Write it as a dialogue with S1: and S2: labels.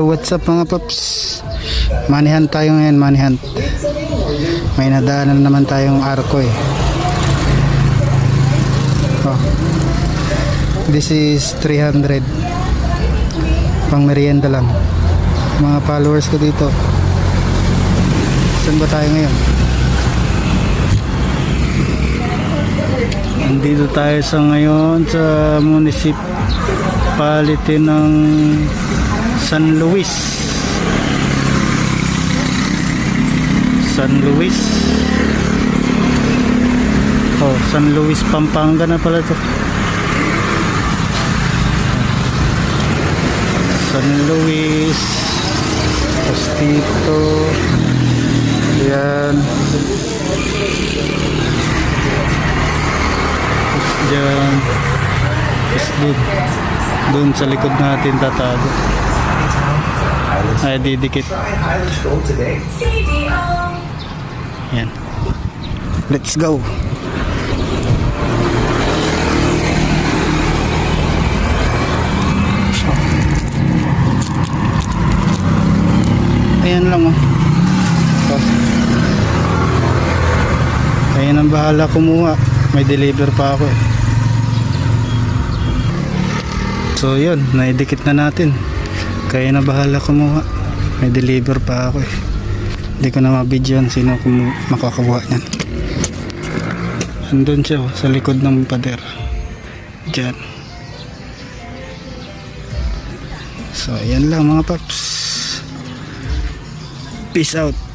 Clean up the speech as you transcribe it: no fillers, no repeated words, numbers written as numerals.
S1: What's up mga paps? Money hunt tayo ngayon, money hunt. May nadaanan naman tayong arko eh. Oh. This is 300. Pang merienda lang. Mga followers ko dito. Saan ba tayo ngayon? Nandito tayo ngayon sa municipality ng San Luis. Oh, San Luis, Pampanga na pala to. San Luis, Postito. Yan. Diyan. Doon sa likod natin tatago. Ay, didikit. Yan. Let's go. Ayan lang oh. Ayan ang bahala kumuha. May deliver pa ako eh. So yun, naidikit na natin. Kaya na bahala kumuha. May deliver pa ako eh. Hindi ko na mabidyoan sino makakakuha niyan. Andun siya oh, sa likod ng pader. Diyan. So ayan lang mga paps. Peace out.